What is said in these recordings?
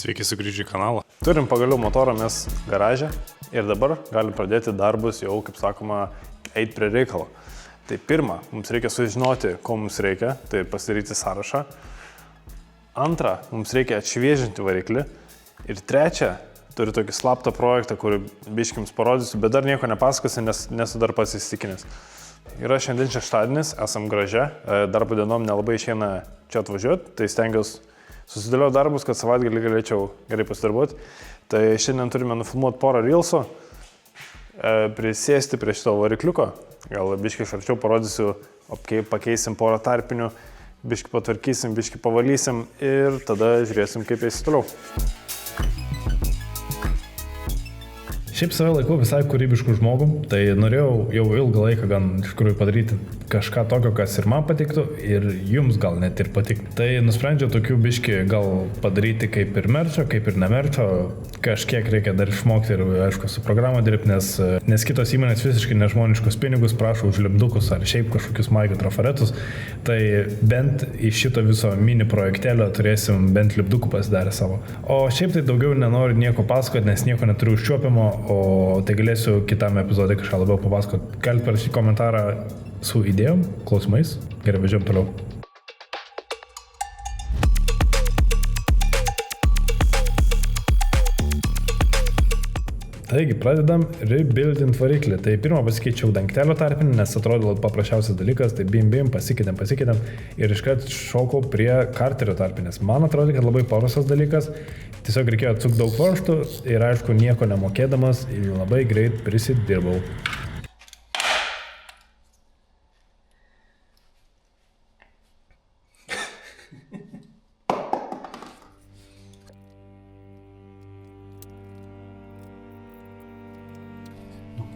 Sveiki sugrįžę į kanalą. Turim pagaliau motorą mes garaže ir dabar galim pradėti darbus jau, kaip sakoma, eiti prie reikalo. Tai pirma, mums reikia sužinoti, ko mums reikia, tai pasidaryti sąrašą. Antra, mums reikia atšviežinti variklį. Ir trečia, turiu tokį slaptą projektą, kurį biškį jums parodysiu, bet dar nieko nepasakosiu, nes nesu dar pats įsitikinęs. Yra šiandien šeštadienis, esam graže, darbo dienom nelabai išeina čia atvažiuoti, tai stengiuosi susidėlioti darbus, kad savaitgalį galėčiau gerai pasidarbuoti. Tai šiandien turime nufilmuoti porą reelsų, prisėsti prie šito varikliuko, gal biškį iš arčiau parodysiu, pakeisim porą tarpinių, biškį patvarkysim, biškį pavalysim ir tada žiūrėsim, kaip eisi toliau. Šiaip save laikau visai kūrybiškų žmogų, tai norėjau jau ilgą laiką gan iš tikrųjų padaryti kažką tokio, kas ir man patiktų ir jums gal net ir patiktų. Tai nusprendžiau tokių biškį gal padaryti kaip ir merčio, kaip ir nemerčio, kažkiek reikia dar išmokti ir aišku su programą dirbti, nes kitos įmonės visiškai nežmoniškus pinigus prašo už lipdukus ar šiaip kažkokius maikų trafaretus, tai bent iš šito viso mini projektelio turėsim bent lipdukų pasidarę savo. O šiaip tai daugiau nenoriu nieko pasakoti, nes nieko neturiu užčiuopimo. O tai galėsiu kitame epizode kažką labiau papasakoti. Galite parašyti komentarą su idėjom, klausimais. Gerai, važiuojam toliau. Taigi, pradedam rebuildint variklį. Tai pirmą pasikeičiau dangtelio tarpinį, nes atrodo paprasčiausias dalykas, tai bim, pasikeitėm ir iškart šokau prie karterio tarpinės. Man atrodo, kad labai paprastas dalykas, tiesiog reikėjo atsukti daug varžtų ir aišku, nieko nemokėdamas labai greit prisidirbau.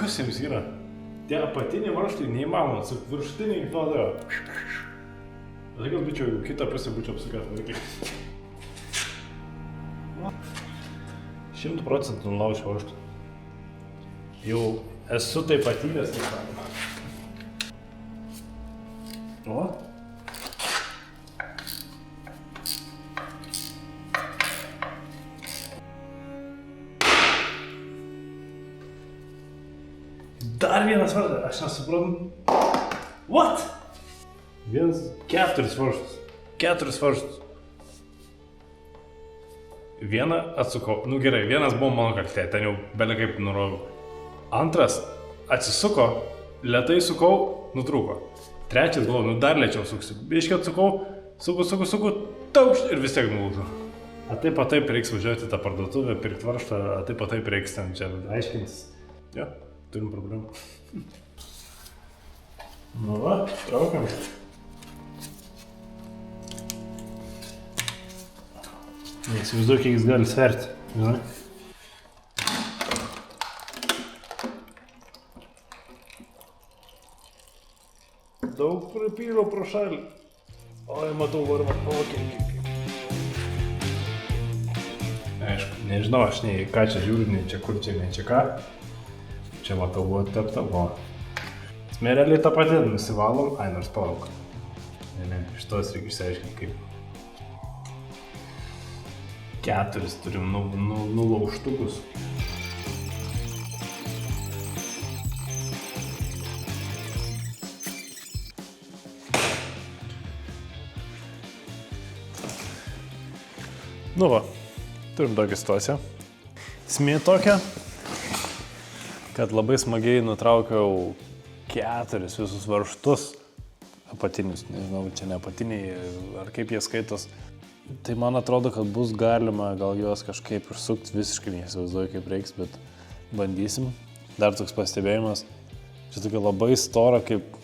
Kas jums yra? Tie apatiniai varžtai neįmanoma, su viršutiniai to daro. Tai gal būčiau kitą pusę būčiau apsukęs variklį. 100% nulaužiu varžtų. Jau esu taip patyręs, kaip sakoma. O? Dar vienas varžtas, aš nesuprantu. What? Keturis varžtus. Vieną atsukau, gerai, vienas buvo mano kaltė, ten jau belia kaip nurovau. Antras atsisuko, lėtai sukau, nutrūko. Trečias galvoju, dar lėčiau suksiu. Biškį atsukau, suku, taukšt ir vis tiek nulūžo. A taip reiks važiuoti tą parduotuvę, pirkti varžtą, a taip reiks ten čia aiškintis. Jo. Turim problemų. Nu va, traukiam. Neįsivaizduoju, kiek jis gali sverti. Žinai? Daug pripyliau pro šalį. Oi, matau varmą. Aišku, nežinau, aš nei ką čia žiūriu, nei čia kur čia, nei čia ką. Čia matau buvo tepta, o. Smereliai tą patį nusivalom, nors palauk. Ne, šitos reikia išsiaiškinti kaip. 4 turim nulaužtukus. Nu va, turim tokią situaciją. Esmė tokia, kad labai smagiai nutraukiau 4 visus varžtus apatinius, nežinau, čia ne apatiniai, ar kaip jie skaitos. Tai man atrodo, kad bus galima gal juos kažkaip išsukti, visiškai neįsivaizduoju kaip reiks, bet bandysim. Dar toks pastebėjimas, čia tokia labai stora kaip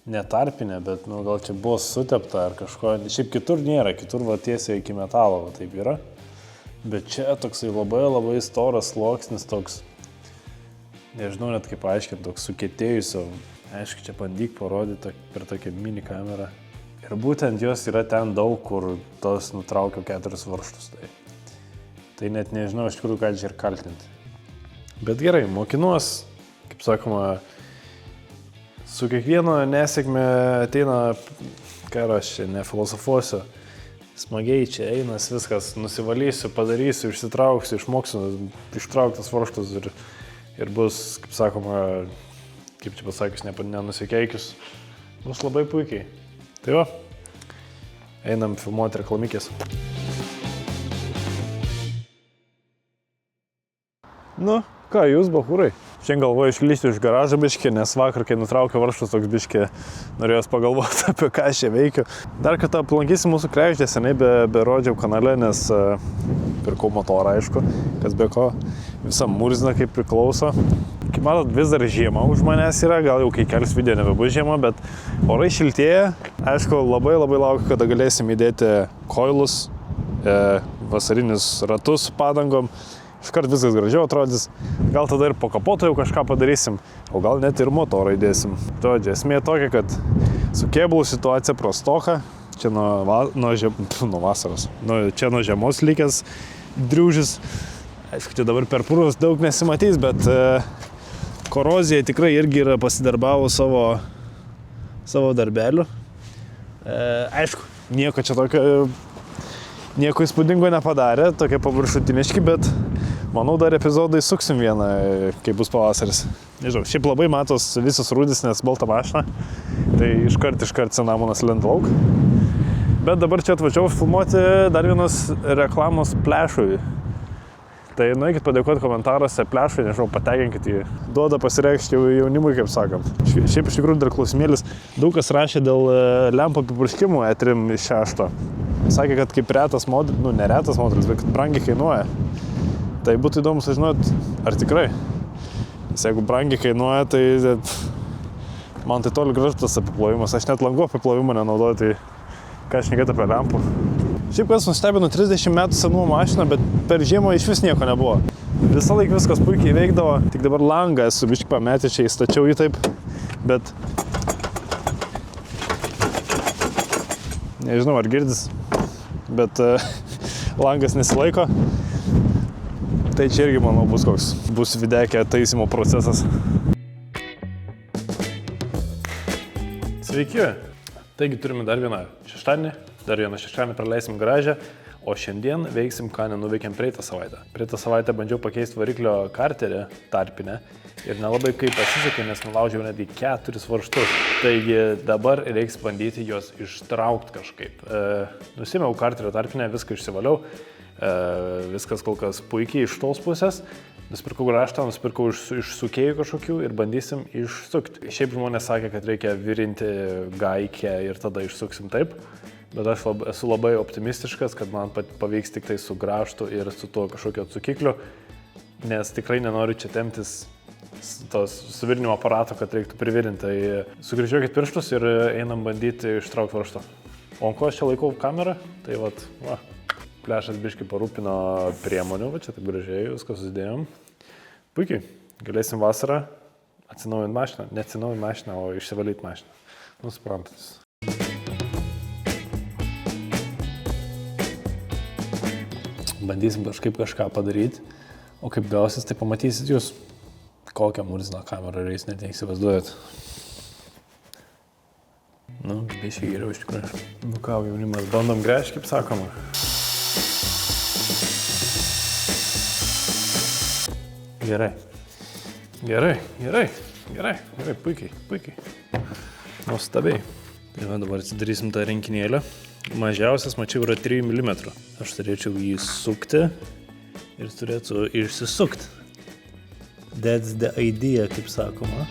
netarpinė, bet gal čia buvo sutepta ar kažko, šiaip kitur nėra, kitur va tiesiai iki metalo, va taip yra. Bet čia toksai labai storas sluoksnis toks, nežinau net kaip aiškinti, toks sukietėjusio, aišku, čia bandyk parodyti per tokią mini kamerą. Ir būtent jos yra ten daug, kur tos nutraukiau 4 varžtus. Tai net nežinau iš tikrųjų, ką čia ir kaltinti. Bet gerai, mokinuos, kaip sakoma, su kiekvieno nesėkme ateina, ką aš čia nefilosofuosiu, Smagiai čia einas, viskas, nusivalysiu, padarysiu, išsitrauksiu, išmoksiu, ištrauktas varžtus ir bus, kaip sakoma, kaip čia pasakius, nenusikeikis, bus labai puikiai. Tai va, einam filmuoti reklamikės. Nu, ką jūs, bahūrai? Šiandien galvoju išlysti iš garažo biškį, nes vakar, kai nutraukiau varžtus toks biškį, norėjau pagalvoti apie ką aš čia veikiu. Dar kartą aplankysiu mūsų kregždę, seniai berodžiau kanale, nes pirkau motorą, aišku, kas be ko, visą murziną kaip priklauso. Kaip matot, vis dar žiema už manęs yra, gal jau kai kelias video nebebus žiema, bet orai šiltėja. Aišku, labai laukiu, kada galėsim įdėti koilus, vasarinius ratus su padangom. Iškart viskas gražiau atrodys, gal tada ir po kapoto jau kažką padarysim, o gal net ir motorą įdėsim. Todėl esmė tokia, kad su kėbulų situacija prastoka, čia nuo vasaros, čia nuo žiemos likęs driūžis. Aišku, čia dabar per purvus daug nesimatys, bet korozija tikrai irgi yra pasidarbavo savo darbelių. Aišku, nieko čia tokio, nieko įspūdingo nepadarė, tokie paviršutiniški, bet manau, dar epizodai suksim vieną, kai bus pavasaris. Nežinau, šiaip labai matos visos rūdis, nes balta mašina, tai iškart cinamonas lenda lauk. Bet dabar čia atvažiavau filmuoti dar vienos reklamos Plešui. Tai nueikit padėkoti komentaruose Plešui, nežinau, patekinkit jį. Duoda pasireikšti jaunimui, kaip sakant. Šiaip iš tikrųjų dar klausimėlis. Daug kas rašė dėl lempų apipurškimų E3.6. Sakė, kad kaip retas modelis, neretas modelis, bet kad brangiai kainuoja. Tai būtų įdomu sužinoti, ar tikrai. Nes jeigu brangiai kainuoja, tai man tai toli gražu tas apiplovimas. Aš net langų apiplovimą nenaudoju, tai ką aš šnekėt apie lempų. Šiaip kas nustebino 30 metų senumo mašiną, bet per žiemą iš vis nieko nebuvo. Visą laiką viskas puikiai veikdavo, tik dabar langą esu biškį pametę, čia įstačiau jį taip, bet nežinau ar girdis, bet langas nesilaiko. Tai čia irgi, manau, bus videkė taisymo procesas. Sveiki! Taigi turime dar vieną šeštadienį praleisim garaže, o šiandien veiksim, ką nenuveikėm praeitą savaitę. Praeitą savaitę bandžiau pakeisti variklio karterį tarpinę ir nelabai kaip pasisekė, nes nulaužiau netgi 4 varžtus. Taigi dabar reiks bandyti juos ištraukti kažkaip. Nusimėjau karterio tarpinę, viską išsivaliau. Viskas kol kas puikiai iš tos pusės. Nusipirkau graštą, nusipirkau iš sukėjų kažkokių ir bandysim išsukti. Šiaip žmonės sakė, kad reikia virinti gaikę ir tada išsuksim taip. Bet aš esu labai optimistiškas, kad man pavyks tik tai su graštu ir su tuo kažkokio atsukikliu. Nes tikrai nenoriu čia temptis tos suvirinimo aparato, kad reiktų privirinti. Tai sukryžiuokit pirštus ir einam bandyti ištraukti varžtą. O ant ko aš čia laikau kamerą? Tai vat, va. Plešas biškį parūpino priemonių, va čia taip gražiai, viską susidėjom. Puikiai, galėsim vasarą atsinaujinti mašiną, ne atsinaujinti mašiną, o išsivalyti mašiną. Suprantat. Bandysim kažką padaryti, o kaip gausis, tai pamatysit jūs, kokią murziną kamerą reis, net neįsivaizduojat. Biškį geriau iš tikrųjų. Ką, jaunimas, bandom gręžti, kaip sakoma. Gerai, puikiai. Nuostabiai. Tai va, dabar atsidarysim tą rinkinėlę. Mažiausias, mačiau, yra 3 mm. Aš turėčiau jį sukti ir turėtų išsisukti. That's the idea, kaip sakoma.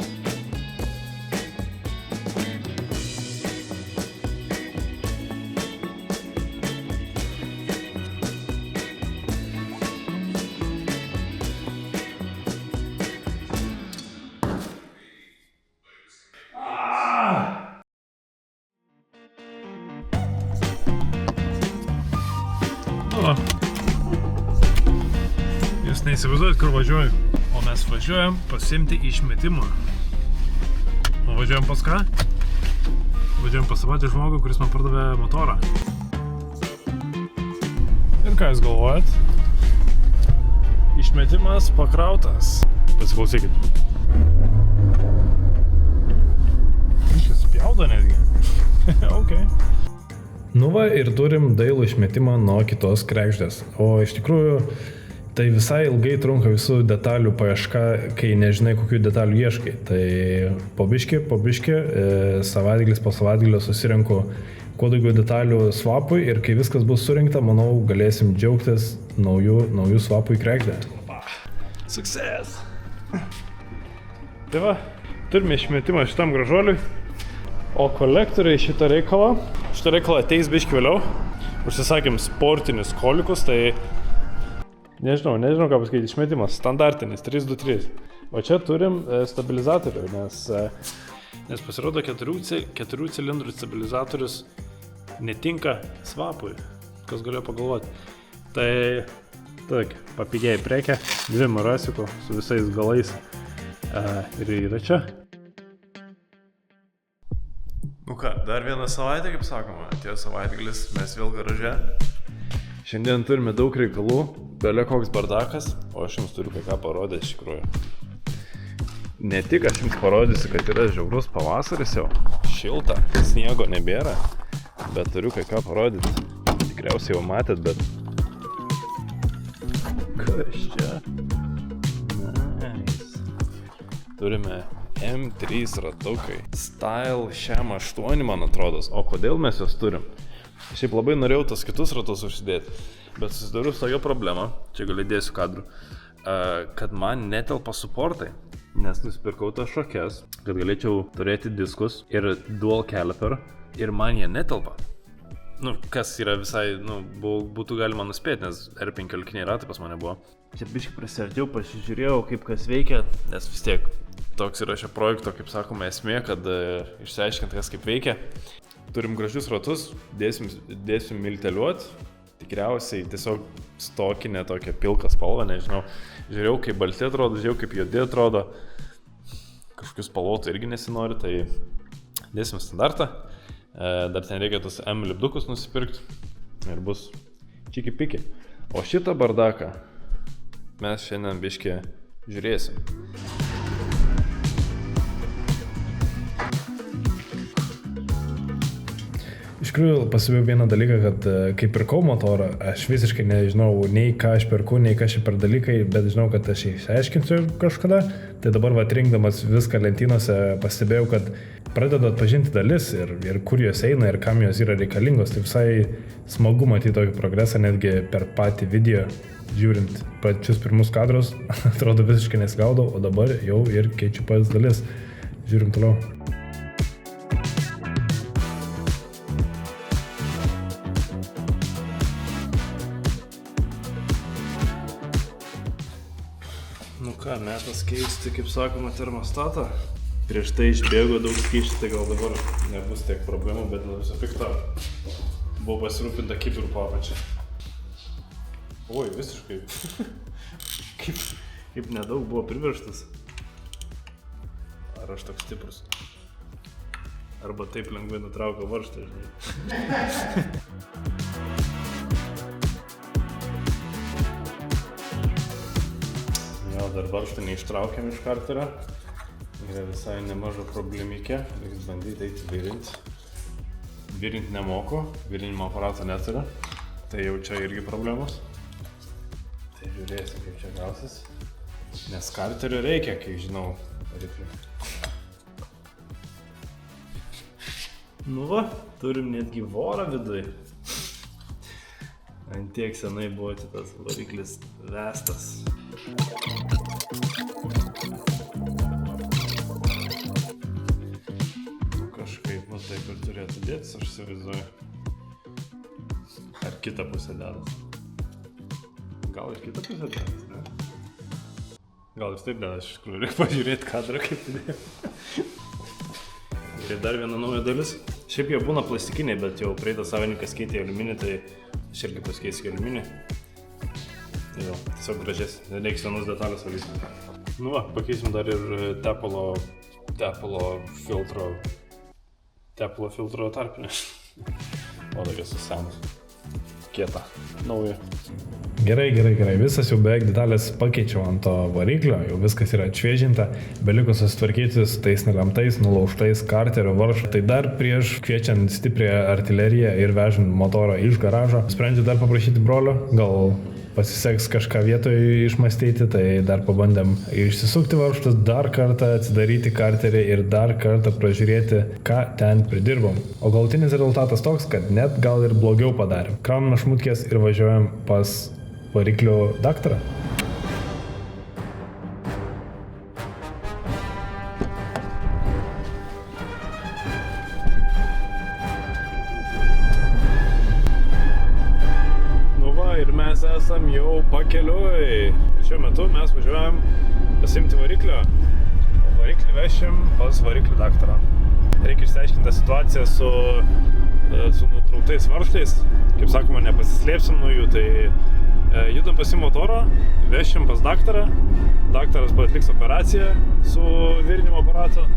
Jūs neįsivaizduojat, kur važiuoju, o mes važiuojam pasiimti išmetimą. O važiuojam pas ką? Važiuojam pas tą patį žmogų, kuris man pardavė motorą. Ir ką jūs galvojat? Išmetimas pakrautas. Pasiklausykit. Iškas spjaudo netgi. Ok. Nu va, ir turim dailų išmetimą nuo kitos kregždės. O iš tikrųjų, tai visai ilgai trunka visų detalių paieška, kai nežinai, kokių detalių ieškai. Tai po biški, savaitgalis po savaitgalio susirenku kuo daugiau detalių swapui ir kai viskas bus surinkta, manau, galėsim džiaugtis naujų swapų į kregždę. Success! Tai va, turime išmetimą šitam gražuoliui, o kolektoriai šitą reikalą ateis biški vėliau. Užsisakėm sportinius kolikus, tai nežinau ką pasakyti, išmetimas standartinis 323. O čia turim stabilizatorių, nes pasirodo 4 cilindrų stabilizatorius netinka swapui, kas galėjo pagalvoti. Tai papigėjai prekę, 2 marasiukų su visais galais ir yra čia. Nu ką, dar vieną savaitę, kaip sakoma, atėjo savaitgalis, mes vėl garaže. Šiandien turime daug reikalų, belė koks bardakas, o aš jums turiu ką parodyti iš tikrųjų. Ne tik aš jums parodysiu, kad yra žiaurus pavasaris jau, šilta, sniego nebėra, bet turiu ką parodyti. Tikriausiai jau matėt, bet... Kas čia? Nice. Turime M3 ratukai. Style Sham 8, man atrodo. O kodėl mes juos turim? Šiaip labai norėjau tas kitus ratus užsidėti, bet susidariu su tokia problema, čia gal įdėsiu kadrų, kad man netelpa suportai, nes nusipirkau tas šakes, kad galėčiau turėti diskus ir dual caliper ir man jie netelpa. Nu, kas yra visai, būtų galima nuspėti, nes R15 ratai pas mane buvo. Čia biškai prisiartėjau, pasižiūrėjau, kaip kas veikia, nes vis tiek toks yra šio projekto, kaip sakoma, esmė, kad išsiaiškint, kas kaip veikia. Turim gražius ratus, dėsim milteliuot, tikriausiai tiesiog stokinę tokią pilką spalvą, nežinau. Žiūrėjau, kaip balti atrodo, žiūrėjau, kaip juodi atrodo. Kažkokius spalvotų irgi nesinori, tai dėsim standartą. Dar ten reikia tos M lipdukus nusipirkti ir bus čiki piki. O šitą bardaką mes šiandien biškį žiūrėsim. Iš tikrųjų, pasibėjau vieną dalyką, kad kai pirkau motorą, aš visiškai nežinau nei ką aš perku, nei ką čia per dalykai, bet žinau, kad aš išsiaiškinsiu kažkada. Tai dabar rinkdamas viską lentynose pastebėjau, kad pradedu atpažinti dalis ir kur jos eina ir kam jos yra reikalingos. Tai visai smagu matyti tokį progresą, netgi per patį video, žiūrint pačius pirmus kadrus, atrodo visiškai nesigaudau, o dabar jau ir keičiu pats dalis. Žiūrim toliau. Nu ką, metas keisti, kaip sakoma, termostatą. Prieš tai išbėgo daug skysčių, tai gal dabar nebus tiek problemų, bet visą piktą buvo pasirūpinta kibirų papačią. Oi, visiškai. kaip nedaug buvo priverštas. Ar aš toks stiprus? Arba taip lengvai nutraukiau varžtą, žinai. Dar varžtą neištraukiam iš karterio. Yra visai nemaža problemikė. Reiks bandyti eiti virinti. Virinti nemoku, virinimo aparato neturiu. Tai jau čia irgi problemos. Tai žiūrėsim, kaip čia gausis. Nes karterio reikia, kai žinau variklį. Nu va, turim netgi vorą viduj. Ant tiek senai buvo tas variklis vestas. Kažkaip taip ir turėtų dėtis, aš įsivaizduoju. Ar kitą pusę dedas? Gal ir kitą pusę dedas, ne? Gal ir taip dedas, iš tikrųjų, reikia pažiūrėti kadrą, kaip dėjo. Ir dar viena nauja dalis. Šiaip jie būna plastikiniai, bet jau praeitas savininkas keitė aliuminį, tai aš irgi pasikeisiu aliuminį. Tai jau, tiesiog gražės, reiks vienos detalės valyti. Nu va, pakeisim dar ir tepalo filtro tarpinę. O tokia susemus. Kieta. Nauja. Gerai. Visas jau beveik detalės pakeičiau ant to variklio, jau viskas yra atšviežinta, beliko susitvarkyti su tais nelemtais, nulaužtais karterio varžu. Tai dar prieš kviečiant stiprią artileriją ir vežant motorą iš garažo, sprendžiu dar paprašyti brolio, gal pasiseks kažką vietoje išmastyti, tai dar pabandėm išsisukti varžtus, dar kartą atsidaryti karterį ir dar kartą pražiūrėti, ką ten pridirbom. O galutinis rezultatas toks, kad net gal ir blogiau padarėm. Kraunam šmutkės ir važiuojam pas variklio daktarą. Ir mes esam jau pakeliui. Šiuo metu mes važiuojam pasimti variklio, o variklį vešim pas variklio daktarą. Reikia išsiaiškinti tą situaciją su nutrauktais varžtais. Kaip sakoma, nepasislėpsim nuo jų, tai judam pasim motorą, vešim pas daktarą. Daktaras atliks operaciją su virinimo aparatu.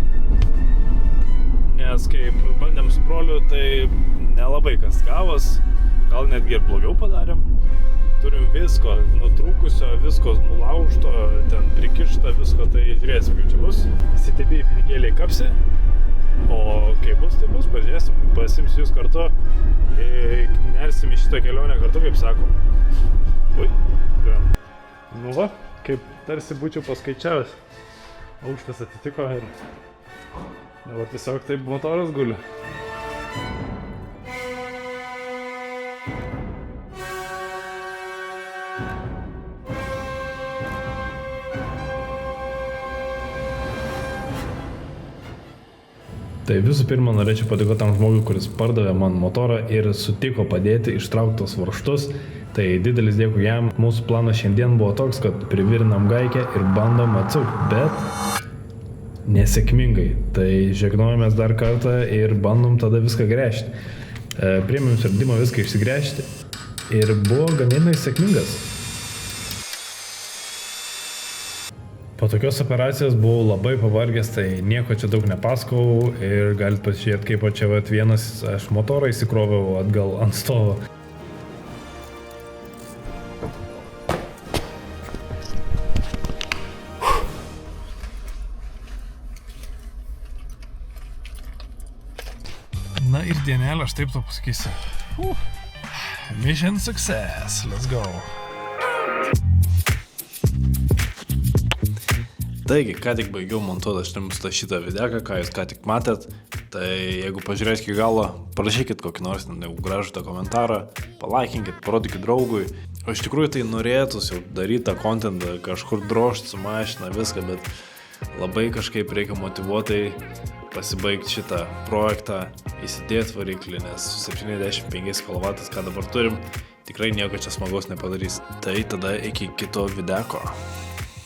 Nes kai bandėm su broliu, tai nelabai kas gavos. Gal netgi ir blogiau padarėm. Turim visko nutrūkusio, visko nulaužto, ten prikišta visko, tai žiūrėsim, kaip čia bus. CTB pinigėliai kapsi, o kaip bus, tai bus, pažiūrėsim, pasimsiu jūs kartu, nersim į šitą kelionę kartu, kaip sakom. Ui, nu va, kaip tarsi būčiau paskaičiavęs. Aukštas atitiko ir dabar tiesiog taip motoras guli. Tai visų pirma, norėčiau padėkoti tam žmogui, kuris pardavė man motorą ir sutiko padėti ištrauktos varžtus. Tai didelis dėkui jam. Mūsų planas šiandien buvo toks, kad privirinam gaikę ir bandom atsukti, bet nesėkmingai. Tai žegnojomės dar kartą ir bandom tada viską gręžti. Priėmėm sprendimą viską išsigręžti ir buvo ganėtinai sėkmingas. Po tokios operacijos buvau labai pavargęs, tai nieko čia daug nepasakau ir galit pasižiūrėti, kaip čia vienas aš motorą įsikroviau atgal ant stovo. Na ir dienelė, aš taip to pasakysiu. Mission success, let's go. Taigi, ką tik baigiau montuoti šitą videką, ką jūs ką tik matėt, tai jeigu pažiūrėsite iki galo, parašykit kokį nors gražų tą komentarą, palaikinkit, parodykit draugui. O iš tikrųjų tai norėtųs jau daryti tą kontentą, kažkur drožti su mašina, viską, bet labai kažkaip reikia motyvuotai pasibaigti šitą projektą, įsidėti variklį, nes 75 kW, ką dabar turim, tikrai nieko čia smagaus nepadarys. Tai tada iki kito videko.